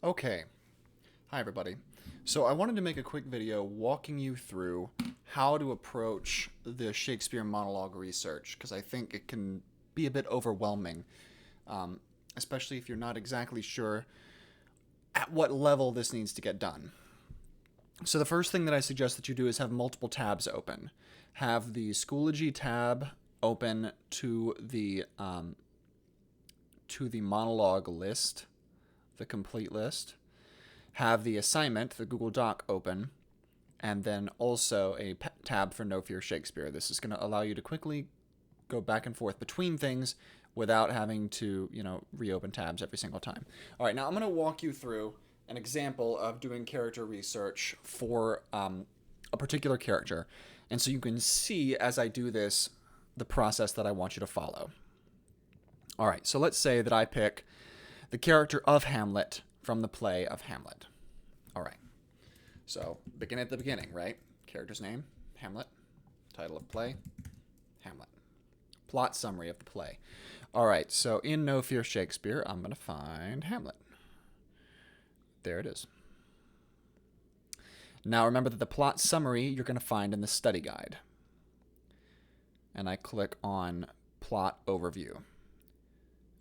Okay. Hi, everybody. So I wanted to make a quick video walking you through how to approach the Shakespeare monologue research, because I think it can be a bit overwhelming, um, especially if you're not exactly sure at what level this needs to get done. So the first thing that I suggest that you do is have multiple tabs open. Have the Schoology tab open to the monologue list, the complete list. Have the assignment, the Google Doc, open, and then also a tab for No Fear Shakespeare. This is going to allow you to quickly go back and forth between things without having to, reopen tabs every single time. All right, now I'm going to walk you through an example of doing character research for a particular character. And so you can see as I do this the process that I want you to follow. All right, so let's say that I pick the character of Hamlet from the play of Hamlet. All right, so begin at the beginning, right? Character's name, Hamlet. Title of play, Hamlet. Plot summary of the play. All right, so in No Fear Shakespeare, I'm going to find Hamlet. There it is. Now remember that the plot summary you're going to find in the study guide. And I click on plot overview.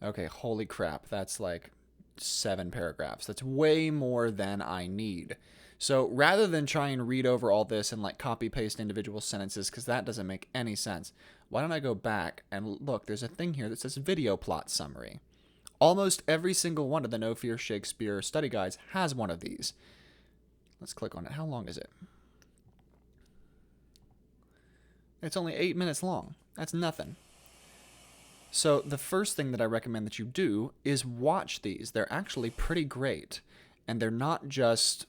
Okay, holy crap, that's like 7 paragraphs. That's way more than I need. So rather than try and read over all this and like copy paste individual sentences, because that doesn't make any sense, why don't I go back and look, there's a thing here that says video plot summary. Almost every single one of the No Fear Shakespeare study guides has one of these. Let's click on it. How long is it? It's only 8 minutes long. That's nothing. So the first thing that I recommend that you do is watch these. They're actually pretty great. And they're not just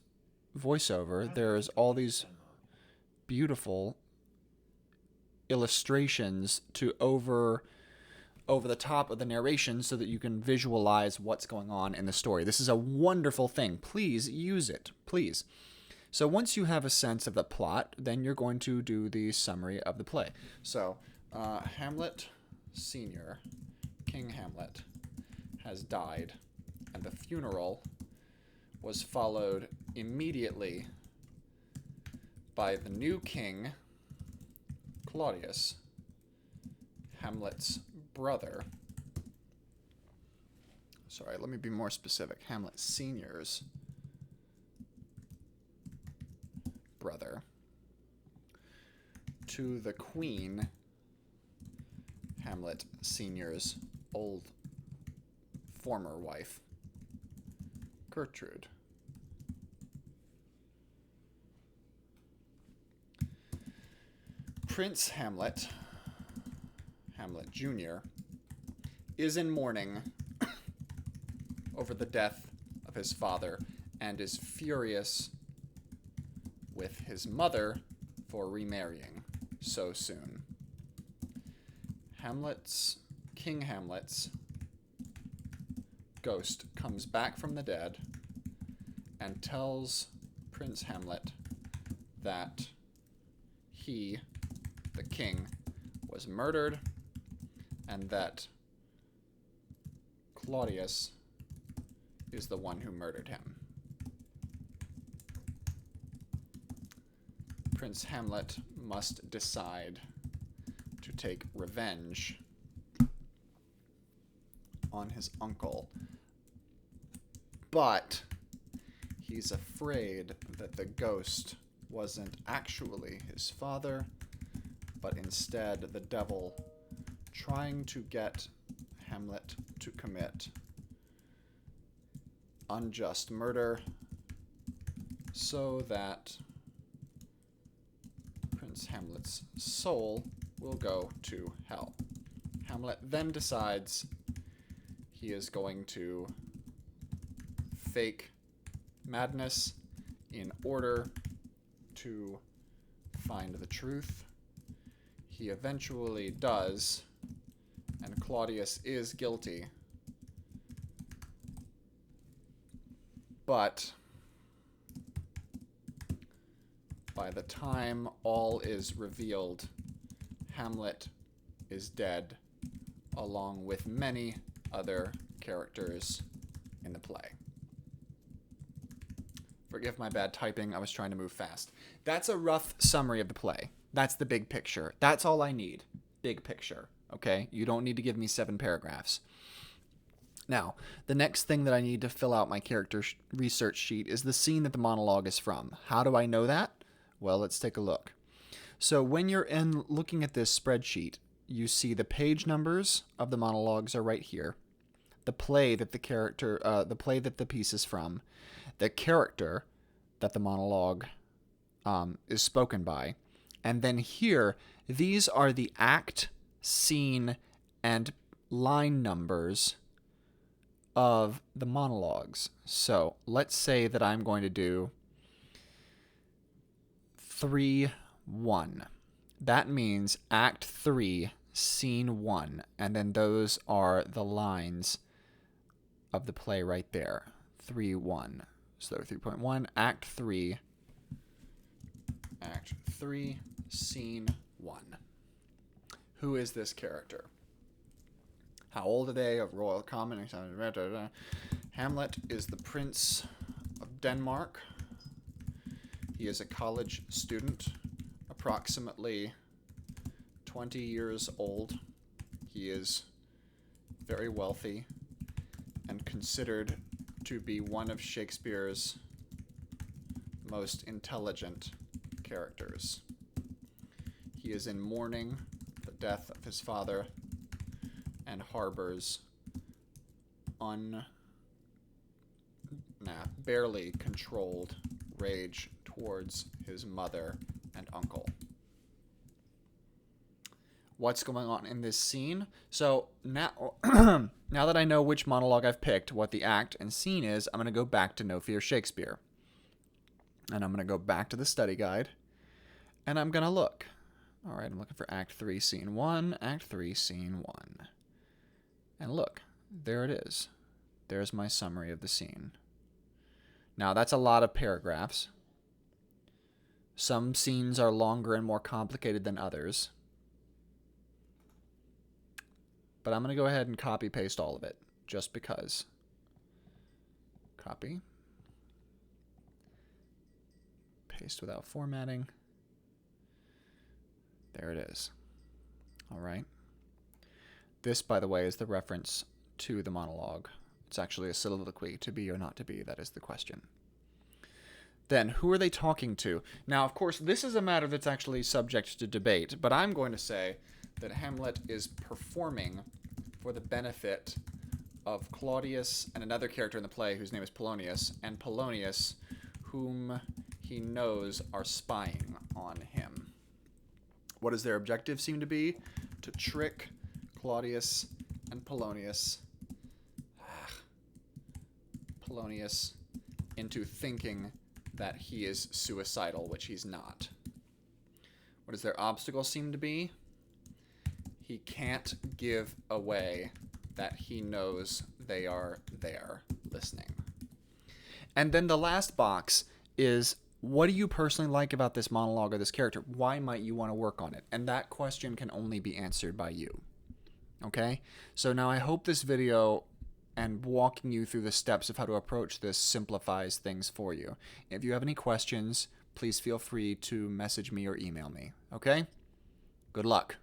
voiceover. There's all these beautiful illustrations to over the top of the narration so that you can visualize what's going on in the story. This is a wonderful thing. Please use it. Please. So once you have a sense of the plot, then you're going to do the summary of the play. So Hamlet Sr., King Hamlet, has died, and the funeral was followed immediately by the new king, Claudius, Hamlet's brother. Sorry, let me be more specific. Hamlet Sr.'s brother, to the queen, Hamlet Sr.'s old former wife, Gertrude. Prince Hamlet, Hamlet Jr., is in mourning over the death of his father and is furious with his mother for remarrying so soon. King Hamlet's ghost comes back from the dead and tells Prince Hamlet that he, the king, was murdered and that Claudius is the one who murdered him. Prince Hamlet must decide to take revenge on his uncle, but he's afraid that the ghost wasn't actually his father, but instead the devil trying to get Hamlet to commit unjust murder so that Prince Hamlet's soul will go to hell. Hamlet then decides he is going to fake madness in order to find the truth. He eventually does, and Claudius is guilty. But by the time all is revealed, Hamlet is dead, along with many other characters in the play. Forgive my bad typing. I was trying to move fast. That's a rough summary of the play. That's the big picture. That's all I need. Big picture. Okay? You don't need to give me 7 paragraphs. Now, the next thing that I need to fill out my character research sheet is the scene that the monologue is from. How do I know that? Well, let's take a look. So when you're looking at this spreadsheet, you see the page numbers of the monologues are right here. The play that the piece is from, the character that the monologue is spoken by, and then here, these are the act, scene, and line numbers of the monologues. So let's say that I'm going to do 3-1. That means Act 3, Scene 1, and then those are the lines of the play right there. 3-1. So 3.1, Act 3, Scene 1. Who is this character? How old are they? Of royal common? Hamlet is the Prince of Denmark. He is a college student, approximately 20 years old. He is very wealthy and considered to be one of Shakespeare's most intelligent characters. He is in mourning the death of his father and harbors barely controlled rage towards his mother and uncle. What's going on in this scene? So now, now that I know which monologue I've picked, what the act and scene is, I'm going to go back to No Fear Shakespeare. And I'm going to go back to the study guide, and I'm going to look. All right, I'm looking for Act 3, Scene 1, Act 3, Scene 1. And look, there it is. There's my summary of the scene. Now, that's a lot of paragraphs. Some scenes are longer and more complicated than others. But I'm going to go ahead and copy-paste all of it, just because. Copy. Paste without formatting. There it is. All right. This, by the way, is the reference to the monologue. It's actually a soliloquy, to be or not to be, that is the question. Then, who are they talking to? Now, of course, this is a matter that's actually subject to debate, but I'm going to say that Hamlet is performing for the benefit of Claudius and another character in the play whose name is Polonius, and Polonius, whom he knows are spying on him. What does their objective seem to be? To trick Claudius and Polonius into thinking that he is suicidal, which he's not. What does their obstacle seem to be? He can't give away that he knows they are there listening. And then the last box is, what do you personally like about this monologue or this character? Why might you want to work on it? And that question can only be answered by you. Okay? So now I hope this video and walking you through the steps of how to approach this simplifies things for you. If you have any questions, please feel free to message me or email me. Okay? Good luck.